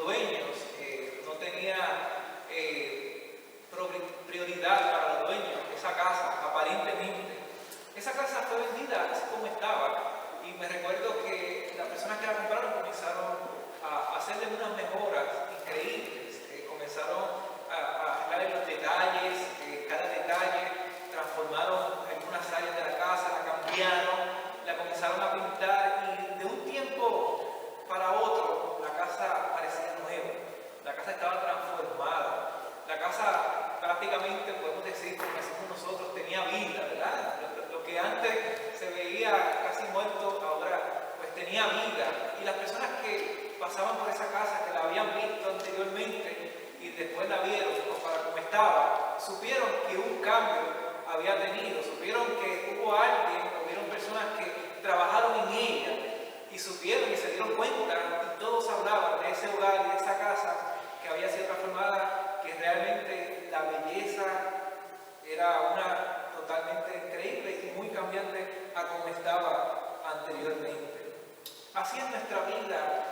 dueños no tenía prioridad para los dueños, esa casa, aparentemente. Esa casa fue vendida así como estaba, y me recuerdo que las personas que la compraron comenzaron a hacerle unas mejoras increíbles, comenzaron a arreglar los detalles, cada detalle, transformaron algunas áreas de la casa, la cambiaron, la comenzaron a pintar, y de un tiempo para otro la casa parecía nueva, la casa estaba transformada, la casa prácticamente, podemos decir, como decimos nosotros, tenía vida, ¿verdad? Lo que antes se veía casi muerto, ahora pues tenía vida, y las personas que pasaban por esa casa, que la habían visto anteriormente y después la vieron para como estaba, supieron que un cambio había tenido, supieron que hubo alguien, hubieron personas que trabajaron en ella y supieron y se dieron cuenta, y todos hablaban de ese hogar y de esa casa que había sido transformada, que realmente la belleza era una totalmente increíble y muy cambiante a como estaba anteriormente. Así es nuestra vida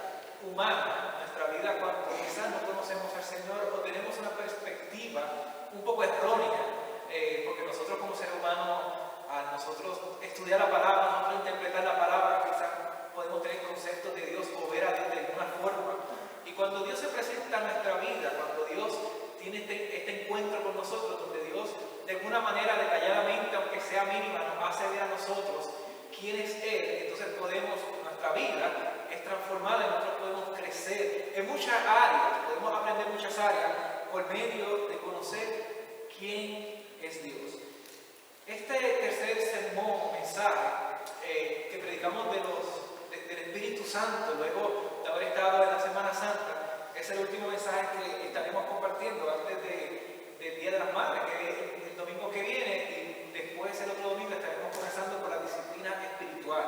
humana, nuestra vida cuando quizás no conocemos al Señor o tenemos una perspectiva un poco errónea, porque nosotros como seres humanos, al nosotros estudiar la palabra, nosotros interpretar la palabra, quizás podemos tener conceptos de Dios o ver a Dios de alguna forma. Y cuando Dios se presenta en nuestra vida, cuando Dios tiene este encuentro con nosotros, donde Dios de alguna manera detalladamente, aunque sea mínima, nos hace ver a nosotros quién es Él, entonces podemos, nuestra vida es transformada y nosotros podemos crecer en muchas áreas, podemos aprender muchas áreas por medio de conocer quién es Dios. Este tercer sermón, mensaje que predicamos del Espíritu Santo, luego de haber estado en la Semana Santa, es el último mensaje que estaremos compartiendo antes del Día de las Madres, que es el domingo que viene, y después el otro domingo estaremos comenzando por la disciplina espiritual.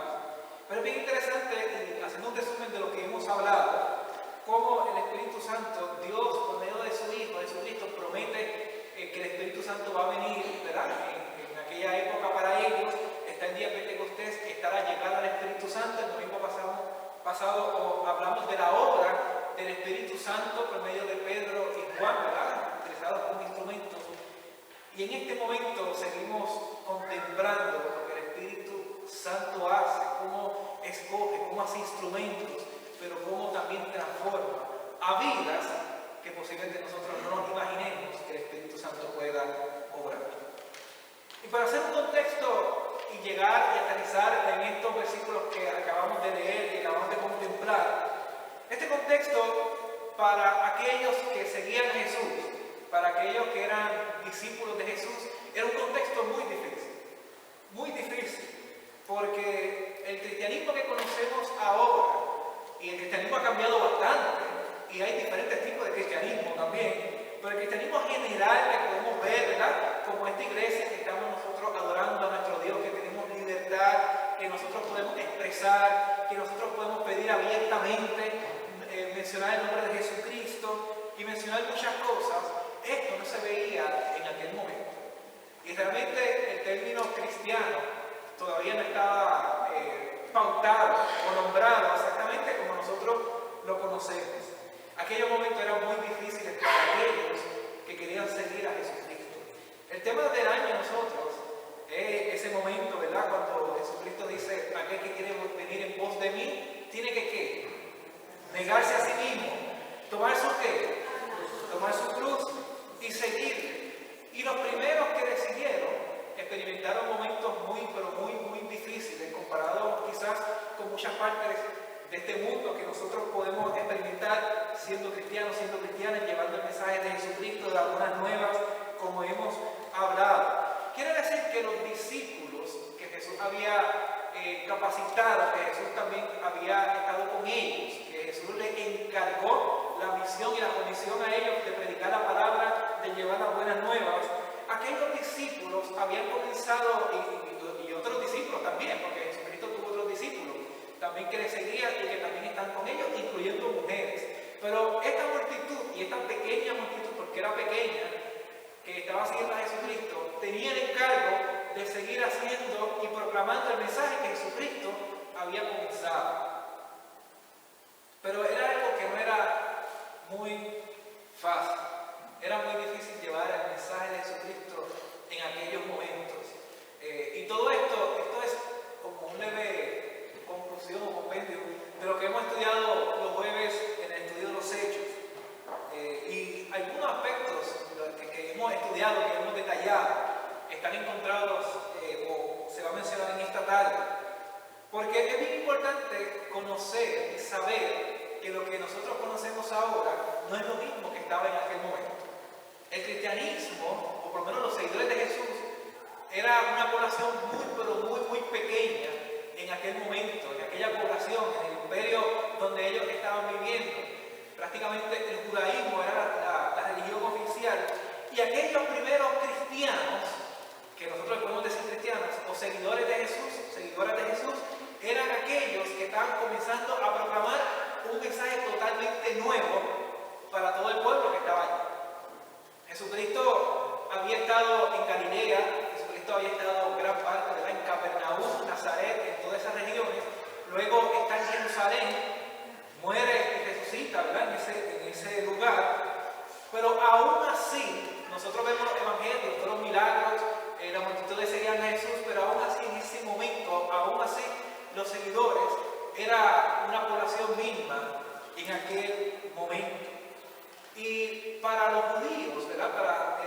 Pero es bien interesante, y haciendo un resumen de lo que hemos hablado, cómo el Espíritu Santo, Dios, por medio de su Hijo, Jesucristo, promete que el Espíritu Santo va a venir, ¿verdad? En aquella época para ellos, está el día de Pentecostés, está la llegada del Espíritu Santo. El domingo pasado hablamos de la obra del Espíritu Santo por medio de Pedro y Juan, ¿verdad? Utilizados como instrumentos. Y en este momento seguimos contemplando lo que el Espíritu Santo hace, cómo escoge, cómo hace instrumentos, pero cómo también transforma a vidas que posiblemente nosotros no nos imaginemos que el Espíritu Santo pueda obrar. Y para hacer un contexto y llegar y aterrizar en estos versículos que acabamos de leer y acabamos de contemplar, este contexto para aquellos que seguían a Jesús, para aquellos que eran discípulos de Jesús, era un contexto muy difícil, porque el cristianismo que conocemos ahora, y el cristianismo ha cambiado bastante, y hay diferentes tipos de cristianismo también, pero el cristianismo general que podemos ver, ¿verdad? Como esta iglesia que estamos nosotros adorando a nuestro Dios, que tenemos libertad, que nosotros podemos expresar, que nosotros podemos pedir abiertamente, mencionar el nombre de Jesucristo y mencionar muchas cosas. Esto no se veía en aquel momento. Y realmente el término cristiano todavía no estaba pautado o nombrado exactamente como nosotros lo conocemos. Aquellos momentos eran muy difíciles para aquellos que querían seguir a Jesucristo. El tema del año nosotros es ese momento, ¿verdad? Cuando Jesucristo dice, aquel que quiere venir en pos de mí, tiene que ¿qué? Negarse a sí mismo, tomar su ¿qué? Tomar su cruz y seguirle. Y los primeros que decidieron experimentaron momentos muy difíciles comparados quizás con muchas partes de este mundo que nosotros podemos experimentar siendo cristianos, siendo cristianas, llevando el mensaje de Jesucristo, de las buenas nuevas, como hemos hablado. Quiere decir que los discípulos que Jesús había capacitado, que Jesús también había estado con ellos, que Jesús les encargó la misión y la comisión a ellos de predicar la palabra, de llevar las buenas nuevas, aquellos discípulos habían comenzado, y otros discípulos también, porque Jesucristo tuvo otros discípulos también que le seguían y que también están con ellos, incluyendo mujeres. Pero esta multitud, y esta pequeña multitud, porque era pequeña, que estaba siguiendo a Jesucristo, tenía el encargo de seguir haciendo y proclamando el mensaje que Jesucristo había comenzado. Pero era algo que no conocer y saber que lo que nosotros conocemos ahora no es lo mismo que estaba en aquel momento. El cristianismo, o por lo menos los seguidores de Jesús, era una población muy, pero muy, muy pequeña en aquel momento, en aquella población, en el imperio donde ellos estaban viviendo. Prácticamente el judaísmo era la religión oficial, y aquellos primeros cristianos, que nosotros podemos decir cristianos, o seguidores de Jesús, seguidoras de Jesús, eran aquellos que estaban comenzando a proclamar un mensaje totalmente nuevo para todo el pueblo que estaba allí. Jesucristo había estado en Galilea, Jesucristo había estado gran parte, ¿verdad?, en Capernaum, Nazaret, en todas esas regiones. Luego está en Jerusalén, muere y resucita, ¿verdad?, en ese lugar. Pero aún así, nosotros vemos los evangelios, todos los milagros, la multitud seguían a Jesús, pero aún así, en ese momento, aún así, los seguidores era una población mínima en aquel momento. Y para los judíos, ¿verdad?, para la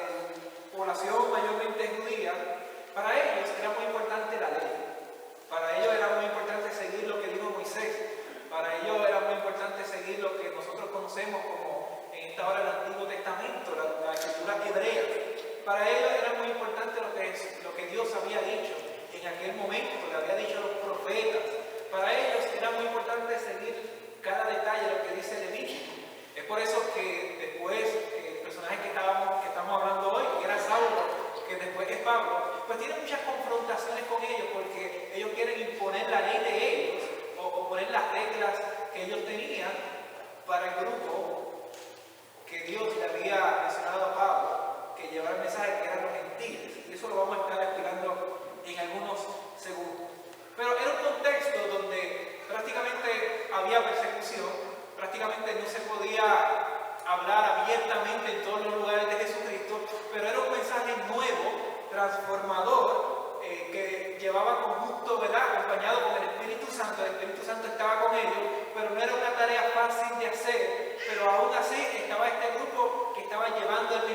población mayormente judía, para ellos era muy importante la ley. Para ellos era muy importante seguir lo que dijo Moisés. Para ellos era muy importante seguir lo que nosotros conocemos como en esta hora el Antiguo Testamento, la escritura hebrea. Para ellos era muy importante lo que Dios había dicho en aquel momento, le había dicho a los profetas. Para ellos era muy importante seguir cada detalle de lo que dice Levítico. Es por eso que después el personaje que estamos hablando hoy, que era Saulo, que después es Pablo, pues tiene muchas confrontaciones con ellos porque ellos quieren imponer la ley de ellos o poner las reglas que ellos tenían para el grupo que Dios le había mencionado a Pablo, que llevara el mensaje que eran los gentiles. Y eso lo vamos a estar explicando en algunos segundos. Pero era un contexto donde prácticamente había persecución, prácticamente no se podía hablar abiertamente en todos los lugares de Jesucristo, pero era un mensaje nuevo, transformador, que llevaba conjunto, ¿verdad?, acompañado con el Espíritu Santo. El Espíritu Santo estaba con ellos, pero no era una tarea fácil de hacer, pero aún así estaba este grupo que estaba llevando el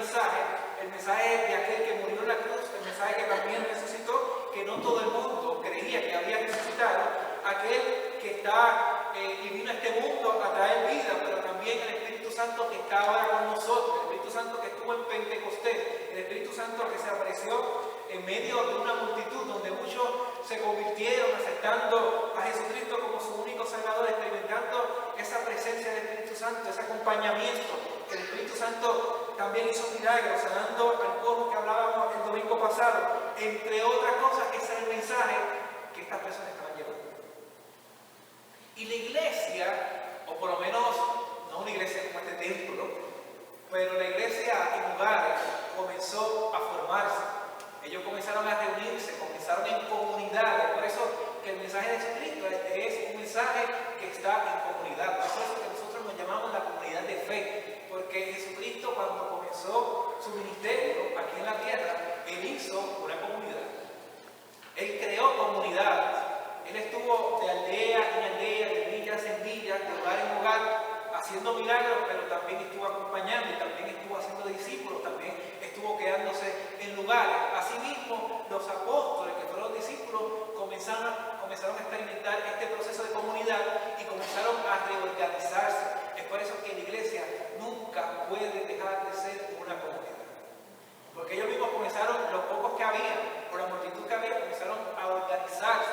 mensaje de aquel que murió en la cruz, el mensaje que también resucitó, que no todo el mundo creía que había resucitado, aquel que está y vino a este mundo a traer vida, pero también el Espíritu Santo que está ahora con nosotros, el Espíritu Santo que estuvo en Pentecostés, el Espíritu Santo que se apareció en medio de una multitud donde muchos se convirtieron aceptando a Jesucristo como su único Salvador, experimentando esa presencia del Espíritu Santo, ese acompañamiento, que el Espíritu Santo también hizo milagros, sanando al pueblo que hablábamos el domingo pasado. Entre otras cosas, ese es el mensaje que estas personas estaban llevando. Y la iglesia, o por lo menos, no una iglesia como este templo, pero la iglesia en lugares comenzó a formarse. Ellos comenzaron a reunirse, comenzaron en comunidades. Por eso que el mensaje de Jesucristo es un mensaje que está en comunidad. Por eso que nosotros nos llamamos la comunidad de fe. Porque Jesucristo, cuando comenzó su ministerio aquí en la tierra, Él hizo una comunidad. Él creó comunidades. Él estuvo de aldea en aldea, de villas en villas, de lugar en lugar, haciendo milagros, pero también estuvo acompañando y también estuvo haciendo discípulos, también estuvo quedándose en lugares. Asimismo, los apóstoles que fueron discípulos comenzaron a experimentar este proceso de comunidad y comenzaron a reorganizarse. Es por eso que la iglesia nunca puede dejar de ser una comunidad. Porque ellos mismos comenzaron, los pocos que había, por la multitud que había, comenzaron a organizarse.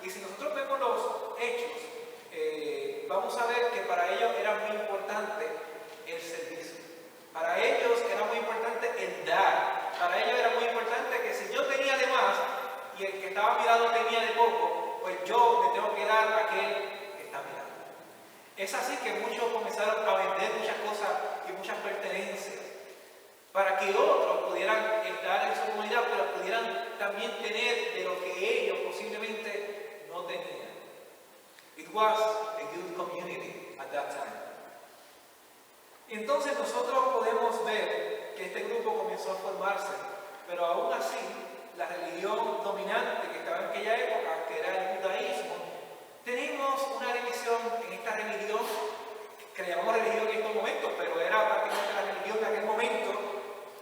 Y si nosotros vemos los hechos, vamos a ver que para ellos era muy importante el servicio. Para ellos era muy importante el dar. Para ellos era muy importante que si yo tenía de más y el que estaba a mi lado tenía de poco, pues yo le tengo que dar a aquel que está a mi lado. Es así que muchos comenzaron a vender muchas cosas y muchas pertenencias para que otros pudieran estar en su comunidad, pero pudieran también tener de lo que ellos posiblemente no tenían. It was a good community at that time. Y entonces nosotros podemos ver que este grupo comenzó a formarse, pero aún así la religión dominante que estaba en aquella época, que era el judaísmo, tenemos una división en esta religión, que le llamamos religión en estos momentos, pero era prácticamente la religión de aquel momento.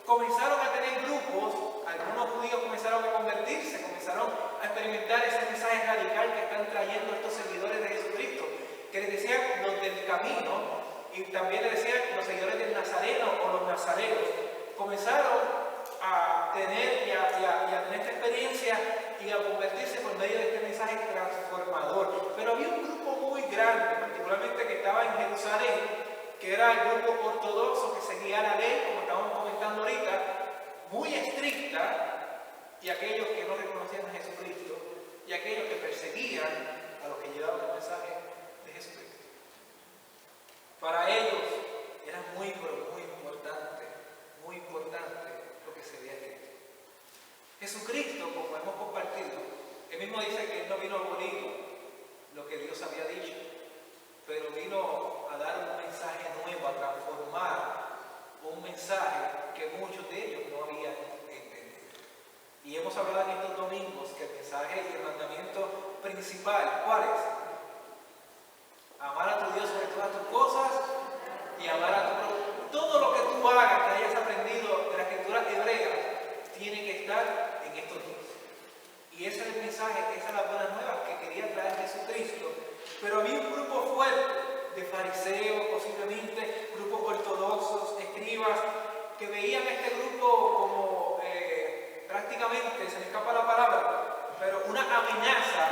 Comenzaron a tener grupos, algunos judíos comenzaron a convertirse, comenzaron a experimentar ese mensaje radical que están trayendo estos seguidores de Jesucristo. y también le decían los seguidores del Nazareno o los nazarenos, comenzaron a tener y a tener esta experiencia y a convertirse por medio de este mensaje transformador. Pero había un grupo muy grande, particularmente que estaba en Jerusalén, que era el grupo ortodoxo que seguía la ley, como estábamos comentando ahorita, muy estricta, y aquellos que no reconocían a Jesucristo, y aquellos que perseguían a los que llevaban el mensaje de Jesucristo. Para ellos era muy, pero muy importante lo que se había escrito. Jesucristo, como hemos compartido, él mismo dice que él no vino a abolir lo que Dios había dicho, pero vino a dar un mensaje nuevo, a transformar un mensaje que muchos de ellos no habían entendido. Y hemos hablado en estos domingos que el mensaje y el mandamiento principal, ¿cuál es? Amar a tu Dios sobre todas tus cosas y amar a tu prójimo. Todo lo que tú hagas, que hayas aprendido de la escritura hebrea, tiene que estar en estos días. Y ese es el mensaje, esas son las buenas nuevas que quería traer Jesucristo. Pero había un grupo fuerte de fariseos, posiblemente grupos ortodoxos, escribas, que veían a este grupo como prácticamente, se me escapa la palabra, pero una amenaza,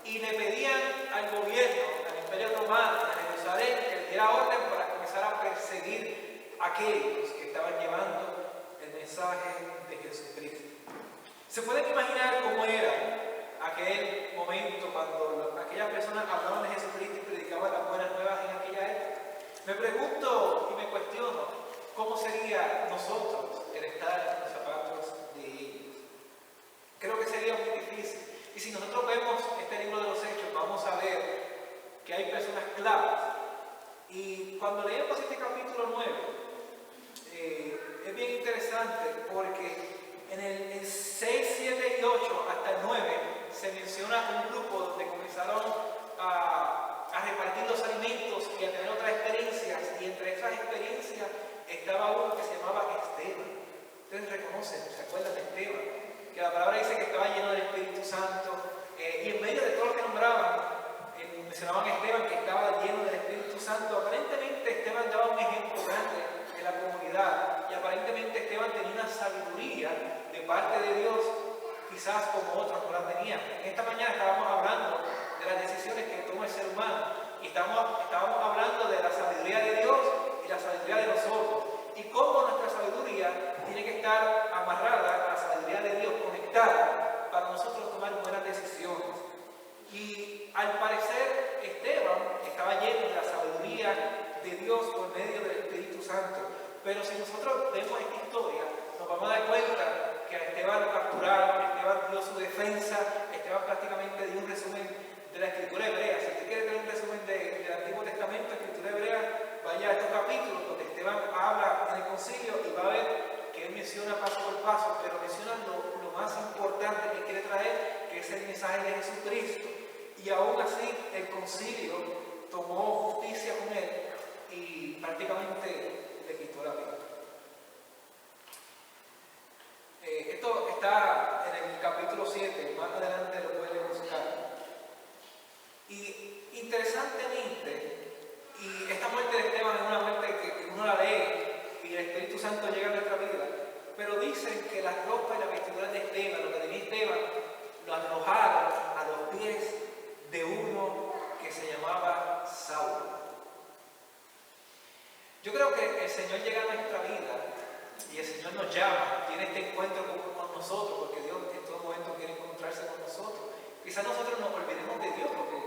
y le pedían al gobierno, al Imperio Romano, a Jerusalén, que le diera orden para comenzar a perseguir a aquellos que estaban llevando el mensaje de Jesucristo. ¿Se pueden imaginar cómo era aquel momento cuando aquellas personas hablaban de Jesucristo y predicaban las buenas nuevas en aquella época? Me pregunto y me cuestiono, ¿cómo sería nosotros el estar en los zapatos de ellos? Creo que sería muy difícil. Y si nosotros vemos este libro de los Hechos, vamos a ver que hay personas claves. Y cuando leemos este capítulo 9, es bien interesante porque en el 6, 7 y 8 hasta el 9 se menciona un grupo donde comenzaron a repartir los alimentos y a tener otras experiencias, y entre esas experiencias estaba uno que se llamaba Esteban. Ustedes reconocen, se acuerdan de Esteban, que la palabra dice que estaba lleno del Espíritu Santo, y en medio de todo lo que nombraban, mencionaban a Esteban que estaba lleno del Espíritu Santo. Aparentemente Esteban daba un ejemplo grande en la comunidad, y aparentemente Esteban tenía una sabiduría de parte de Dios, quizás como otros no la tenían. Esta mañana estábamos hablando de las decisiones que toma el ser humano, y estábamos hablando de la sabiduría de Dios y la sabiduría de nosotros, y cómo nuestra sabiduría tiene que estar amarrada a la sabiduría de Dios, conectada para nosotros tomar buenas decisiones. Y al parecer Esteban estaba lleno de la sabiduría de Dios por medio del Espíritu Santo. Pero si nosotros vemos esta historia, nos vamos a dar cuenta que a Esteban lo capturaron, Esteban dio su defensa, Esteban prácticamente dio un resumen de la escritura hebrea. Si usted quiere tener un resumen del Antiguo Testamento, escritura hebrea, vaya a estos capítulos donde Esteban habla en el concilio y va a ver que él menciona paso por paso, pero menciona lo más importante que quiere traer, que es el mensaje de Jesucristo. Y aún así el concilio tomó justicia con él y prácticamente le quitó la vida. Esto está en el capítulo 7, más adelante lo pueden buscar. Y interesantemente, y esta muerte de Esteban es una muerte que uno la lee y el Espíritu Santo llega a nuestra vida, pero dicen que las ropas y las vestiduras de Esteban, lo que tenía Esteban, lo arrojaron a los pies de uno que se llamaba Saulo. Yo creo que el Señor llega a nuestra vida y el Señor nos llama, tiene este encuentro con nosotros, porque Dios en todo momento quiere encontrarse con nosotros. Quizás nosotros nos olvidemos de Dios porque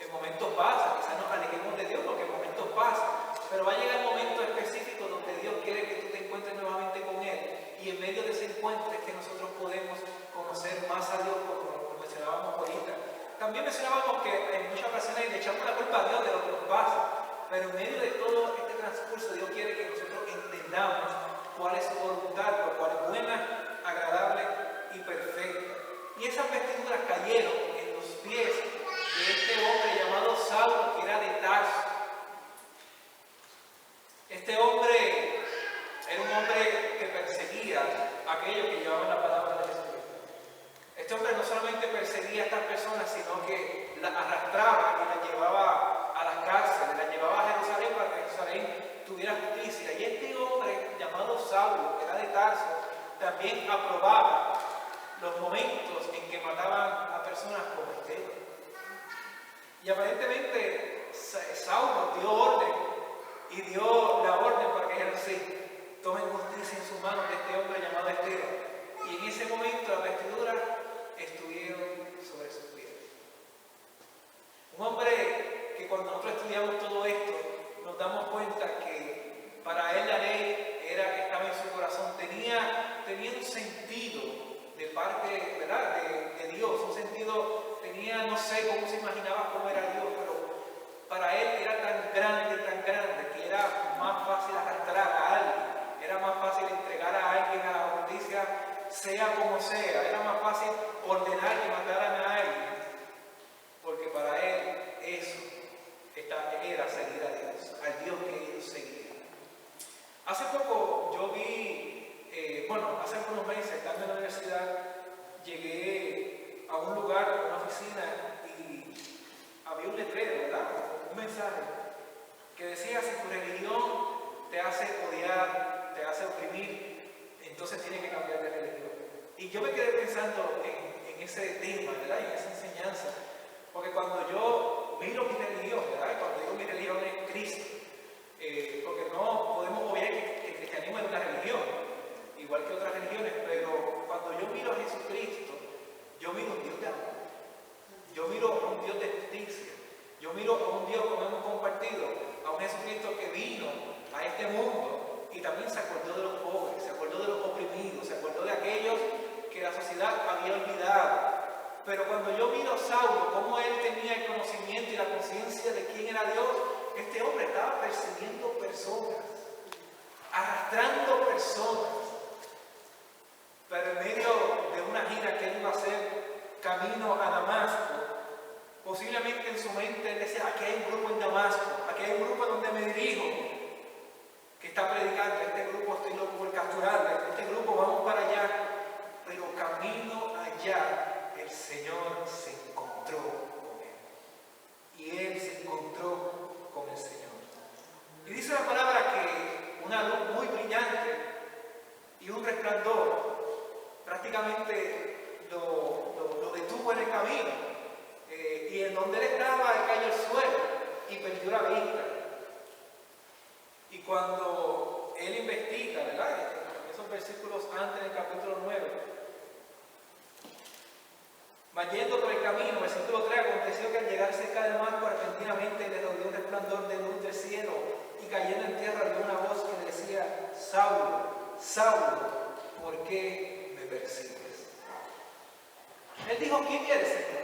el momento pasa, quizás nos alejemos de Dios porque el momento pasa, pero va a llegar un momento específico donde Dios quiere que tú te encuentres nuevamente con Él, y en medio de ese encuentro es que nosotros podemos conocer más a Dios, como mencionábamos ahorita. También mencionábamos que en muchas ocasiones le echamos la culpa a Dios de lo que nos pasa, pero en medio de todo este transcurso Dios quiere que nosotros entendamos cuál es su voluntad, lo cual es buena, agradable y perfecta. Y esas vestiduras cayeron en los pies de este hombre llamado Saulo, que era de Tarso. Este hombre era un hombre que perseguía a aquellos que llevaban la palabra de Jesucristo. Este hombre no solamente perseguía a estas personas, sino que las arrastraba y las llevaba a las cárceles, las llevaba a también aprobaba los momentos en que mataban a personas como Esteban. Y aparentemente Saulo dio orden y dio la orden para que ellos sí tomen justicia en sus manos de este hombre llamado Esteban. Y en ese momento las vestiduras estuvieron sobre sus pies. Un hombre que cuando nosotros estudiamos todo esto nos damos cuenta que para él la ley estaba en su corazón, tenía un sentido de parte, ¿verdad?, de Dios, un sentido, tenía, no sé cómo se imaginaba cómo era Dios, pero para él era tan grande, que era más fácil arrastrar a alguien, era más fácil entregar a alguien a la justicia, sea como sea, era más fácil ordenar que mataran a alguien, porque para él eso era seguir a Dios, al Dios que ellos seguían. Hace poco yo vi, hace algunos meses, estando en la universidad, llegué a un lugar, a una oficina, y había un letrero, ¿verdad?, un mensaje que decía: si tu religión te hace odiar, te hace oprimir, entonces tienes que cambiar de religión. Y yo me quedé pensando en ese tema, ¿verdad?, en esa enseñanza, porque cuando yo miro mi religión, ¿verdad?, cuando digo mi religión es Cristo, porque no podemos obviar que el cristianismo es una religión, igual que otras religiones, pero cuando yo miro a Jesucristo, yo miro a un Dios de amor, yo miro a un Dios de justicia, yo miro a un Dios, como hemos compartido, a un Jesucristo que vino a este mundo y también se acordó de los pobres, se acordó de los oprimidos, se acordó de aquellos que la sociedad había olvidado. Pero cuando yo miro a Saulo, cómo él tenía el conocimiento y la conciencia de quién era Dios, este hombre estaba persiguiendo personas, arrastrando personas. Pero en medio de una gira que él iba a hacer camino a Damasco, posiblemente en su mente él decía: aquí hay un grupo en Damasco, aquí hay un grupo donde me dirijo, que está predicando, este grupo estoy loco por capturarlo, este grupo vamos para allá. Pero camino allá, el Señor se encontró con él. Y él se encontró con el Señor. Y dice la palabra que una luz muy brillante y un resplandor prácticamente lo detuvo en el camino. Y en donde él estaba, él cayó al suelo y perdió la vista. Y cuando él investiga, ¿verdad?, esos versículos antes del capítulo 9, va yendo por el camino, versículo 3, aconteció que al llegar cerca del mar, repentinamente le rodeó un resplandor de luz del cielo, y cayendo en tierra oyó una voz que le decía: Saulo, Saulo, ¿por qué me persigues? Él dijo: ¿quién eres, Señor?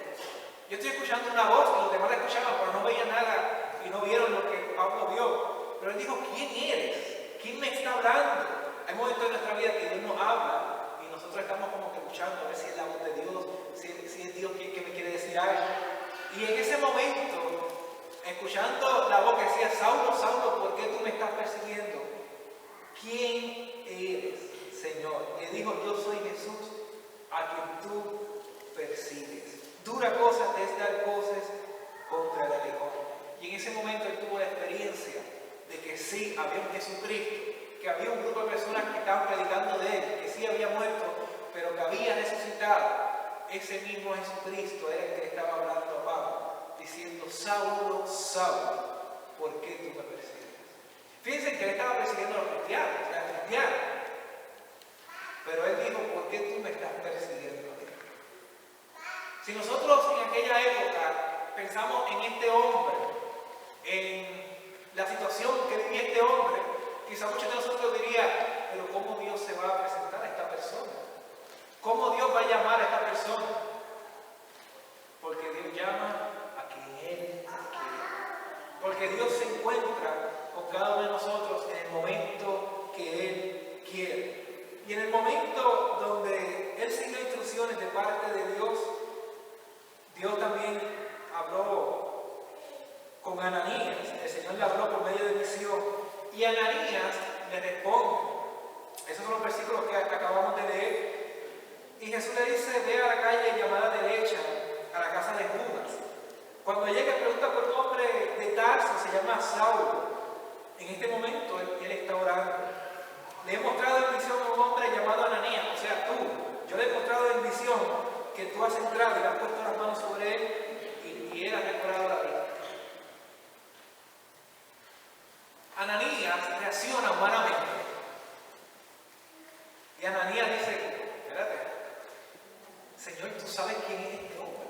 Yo estoy escuchando una voz, y los demás la escuchaban, pero no veían nada y no vieron lo que Pablo vio. Pero él dijo: ¿quién eres? ¿Quién me está hablando? Hay momentos en nuestra vida que Dios nos habla y nosotros estamos como que escuchando a ver si es la voz de Dios, si es Dios que me quiere decir algo. Y en ese momento, escuchando la voz que decía: Saulo, Saulo, ¿por qué tú me estás persiguiendo? ¿Quién eres, Señor? Y dijo: yo soy Jesús, a quien tú persigues. Dura cosa te es dar voces contra el aguijón. Y en ese momento él tuvo la experiencia de que sí, había un Jesucristo, que había un grupo de personas que estaban predicando de él, que sí había muerto, pero que había resucitado. Ese mismo Jesucristo era el que le estaba hablando a Pablo, diciendo: Saulo, Saulo, ¿por qué tú me persigues? Fíjense que él estaba persiguiendo a los cristianos, pero él dijo: ¿por qué tú me estás persiguiendo a ti? Si nosotros en aquella época pensamos en este hombre, en la situación que vivía este hombre, quizá muchos de nosotros dirían: pero ¿cómo Dios se va a presentar a esta persona? ¿Cómo Dios va a llamar a esta persona? Porque Dios llama a quien Él quiere. Porque Dios se encuentra con cada uno de nosotros en el momento que Él quiere. Y en el momento donde Él siguió instrucciones de parte de Dios, Dios también habló con Ananías. El Señor le habló por medio de visión. Y Ananías le responde. Esos son los versículos que acabamos de leer. Y Jesús le dice: ve a la calle llamada derecha, a la casa de Judas. Cuando llega, pregunta por un hombre de Tarso, se llama Saulo. En este momento él está orando. Le he mostrado en visión a un hombre llamado Ananías. Ananías reacciona humanamente. Y Ananías dice, espérate, Señor, tú sabes quién es este hombre.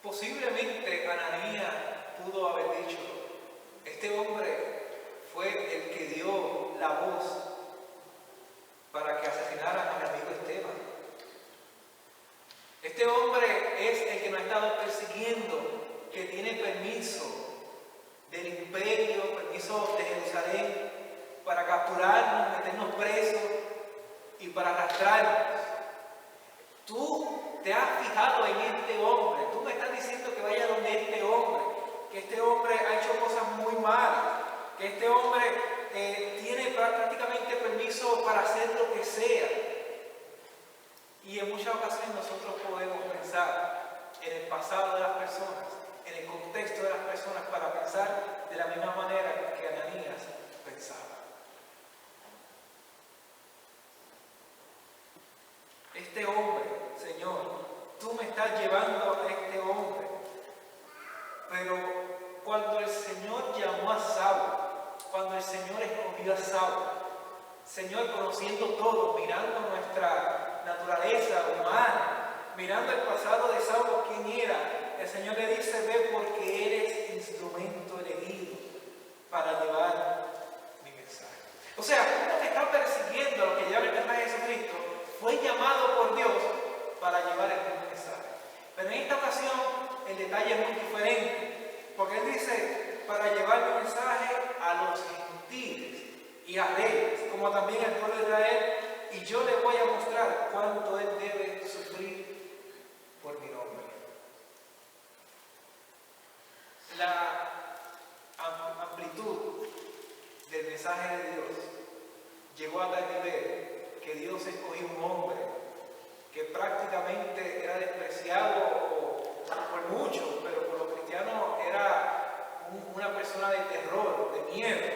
Posiblemente Ananías pudo haber dicho, este hombre fue el que dio la voz para que asesinaran a mi amigo Esteban. Este hombre es el que nos ha estado persiguiendo, que tiene permiso del imperio, permiso de Jerusalén, para capturarnos, meternos presos y para arrastrarnos. Tú te has fijado en este hombre, tú me estás diciendo que vaya donde este hombre, que este hombre ha hecho cosas muy malas, que este hombre tiene prácticamente permiso para hacer lo que sea. Y en muchas ocasiones nosotros podemos pensar en el pasado de las personas, en el contexto de las personas, para pensar de la misma manera que Ananías pensaba. Este hombre, Señor, tú me estás llevando a este hombre. Pero cuando el Señor llamó a Saulo, cuando el Señor escogió a Saulo, Señor, conociendo todo, mirando nuestra naturaleza humana, mirando el pasado de Saulo, quién era, el Señor le dice, ve porque eres instrumento elegido para llevar mi mensaje. O sea, uno que está persiguiendo lo que lleva el mensaje de Jesucristo, fue llamado por Dios para llevar el mensaje. Pero en esta ocasión el detalle es muy diferente, porque Él dice para llevar el mensaje a los gentiles y a reyes, como también al pueblo de Israel, y yo le voy a mostrar cuánto Él debe sufrir por mi nombre. La amplitud del mensaje de Dios llegó a tal nivel que Dios escogió un hombre que prácticamente era despreciado por muchos, pero por los cristianos era una persona de terror, de miedo.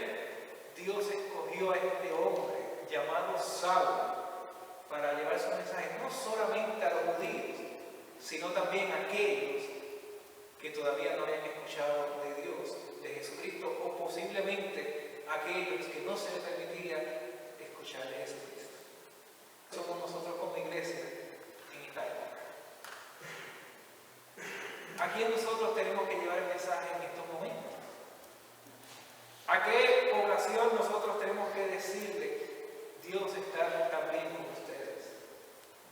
Dios escogió a este hombre llamado Saulo para llevar su mensaje no solamente a los judíos, sino también a aquellos que todavía no habían escuchado de Dios, de Jesucristo, o posiblemente aquellos que no se les permitía escuchar de Jesucristo. Somos nosotros como iglesia en esta época. ¿A quién nosotros tenemos que llevar el mensaje en estos momentos? ¿A qué población nosotros tenemos que decirle, Dios está también con ustedes?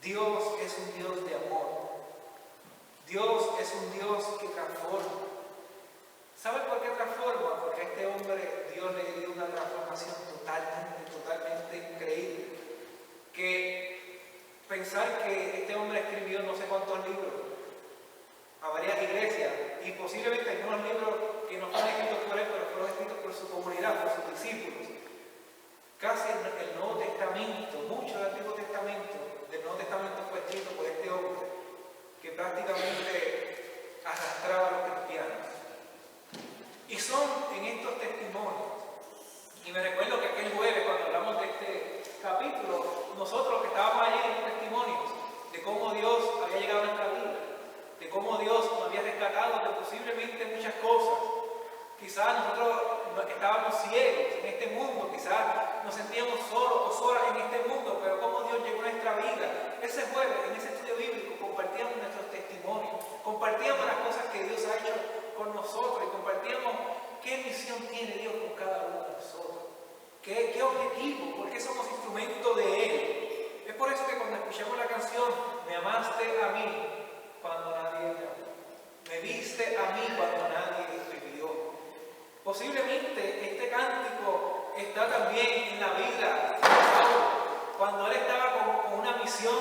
Dios es un Dios de amor. Dios es un Dios que transforma. ¿Sabe por qué transforma? Porque a este hombre Dios le dio una transformación totalmente increíble. Que pensar que este hombre escribió no sé cuántos libros a varias iglesias, y posiblemente algunos libros que no fueron escritos por él, pero fueron escritos por su comunidad, por sus discípulos. Casi el Nuevo Testamento, mucho del Antiguo Testamento, del Nuevo Testamento fue escrito por este hombre, que prácticamente arrastraba a los cristianos. Y son en estos testimonios, y me recuerdo que aquel jueves cuando hablamos de este capítulo, nosotros que estábamos allí en los testimonios de cómo Dios había llegado a nuestra vida, de cómo Dios nos había rescatado de posiblemente muchas cosas. Quizás nosotros estábamos ciegos en este mundo, quizás nos sentíamos solos o solas en este mundo, pero cómo Dios llegó a nuestra vida. Ese jueves, en ese estudio bíblico, compartíamos nuestros testimonios, compartíamos las cosas que Dios ha hecho con nosotros y compartíamos qué misión tiene Dios con cada uno de nosotros. ¿Qué objetivo? ¿Por qué somos instrumentos de Él? Es por eso que cuando escuchamos la canción, me amaste a mí cuando nadie me amó, me viste a mí cuando nadie me vio. Posiblemente este cántico está también en la vida de Saulo, cuando él estaba con una misión,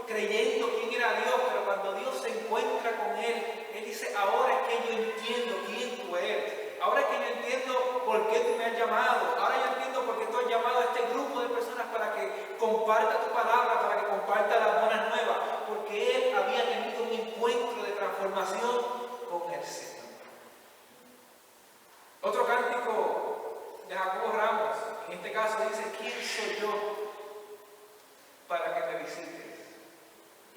creyendo quién era Dios, pero cuando Dios se encuentra con él dice, ahora es que yo entiendo quién tú eres. Ahora es que yo entiendo por qué tú me has llamado. Ahora yo entiendo por qué tú has llamado a este grupo de personas para que comparta tu palabra, para que comparta las buenas nuevas. Porque él había tenido un encuentro de transformación con el Señor. Otro cántico de Jacobo Ramos, en este caso dice, ¿quién soy yo para que me visites?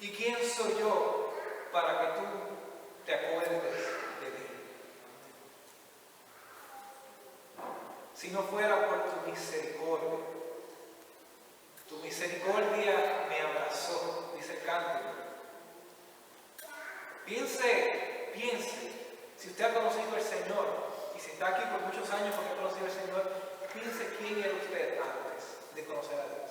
¿Y quién soy yo para que tú te acuerdes de mí? si no fuera por tu misericordia. Tu misericordia me abrazó, dice el cántico. Piense, si usted ha conocido al Señor, y si está aquí por muchos años porque ha conocido al Señor, piense quién era usted antes de conocer a Dios.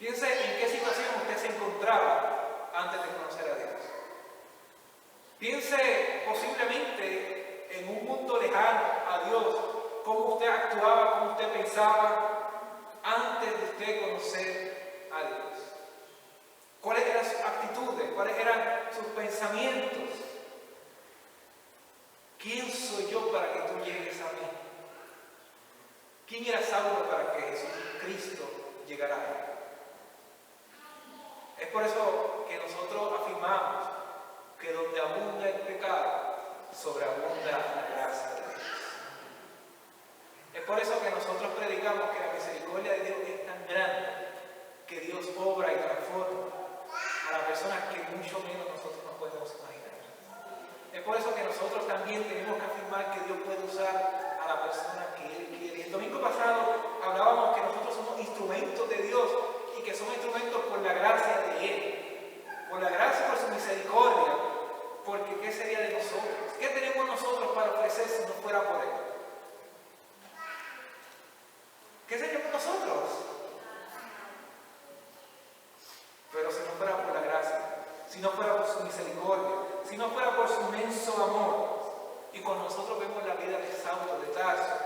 Piense en qué situación usted se encontraba antes de conocer a Dios. Piense posiblemente en un mundo lejano a Dios, cómo usted actuaba, cómo usted pensaba antes de usted conocer a Dios. ¿Cuáles eran sus actitudes? ¿Cuáles eran sus pensamientos? ¿Quién soy yo para que tú llegues a mí? ¿Quién era Saulo para que Jesucristo llegara a él? Es por eso que nosotros afirmamos que donde abunda el pecado, sobreabunda la gracia de Dios. Es por eso que nosotros predicamos que la misericordia de Dios es tan grande que Dios obra y transforma a las personas que mucho menos nosotros nos podemos imaginar. Es por eso que nosotros también tenemos que afirmar que Dios puede usar a la persona que Él quiere. El domingo pasado hablábamos que nosotros somos instrumentos de Dios y que somos instrumentos por la gracia de Él, por la gracia y por su misericordia, porque ¿qué sería de nosotros? ¿Qué tenemos nosotros para ofrecer si no fuera por Él? ¿Qué sería por nosotros? Pero si no fuera por la gracia, si no fuera por su misericordia, si no fuera por su inmenso amor, y cuando nosotros vemos la vida de Saulo de Tarso,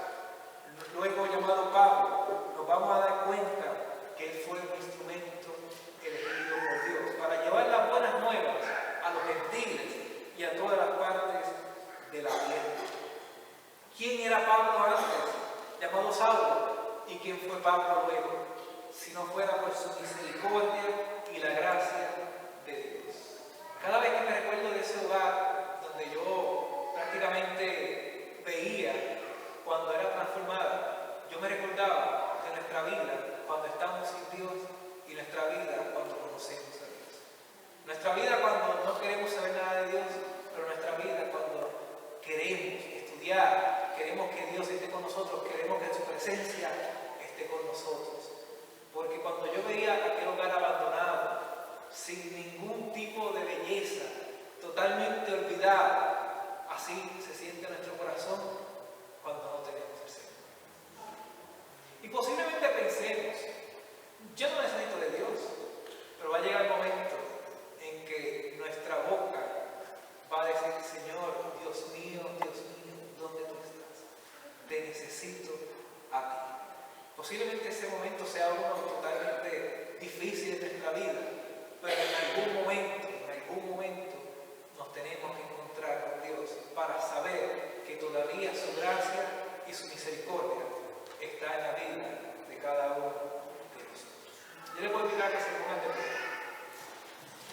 luego llamado Pablo, nos vamos a dar cuenta que él fue un instrumento elegido por Dios para llevar las buenas nuevas a los gentiles y a todas las partes de la tierra. ¿Quién era Pablo antes, llamado Saulo? ¿Y quién fue Pablo luego? Si no fuera por su misericordia y la gracia de Dios. Cada vez que me recuerdo de ese hogar donde yo prácticamente veía cuando era transformada, yo me recordaba de nuestra vida cuando estamos sin Dios y nuestra vida cuando conocemos a Dios. Nuestra vida cuando no queremos saber nada de Dios, pero nuestra vida cuando queremos estudiar, queremos que Dios esté con nosotros, queremos que su presencia esté con nosotros. Porque cuando yo veía aquel hogar abandonado, sin ningún tipo de belleza, totalmente olvidado, así se siente nuestro corazón cuando no tenemos el Señor. Y posiblemente pensemos, yo no necesito de Dios, pero va a llegar el momento en que nuestra boca va a decir, Señor, Dios mío, ¿dónde tú estás? Te necesito a ti. Posiblemente ese momento sea uno totalmente difícil en nuestra vida, pero en algún momento nos tenemos que encontrar con Dios para saber que todavía su gracia y su misericordia está en la vida de cada uno de nosotros. Yo les voy a pedir que se pongan de pie.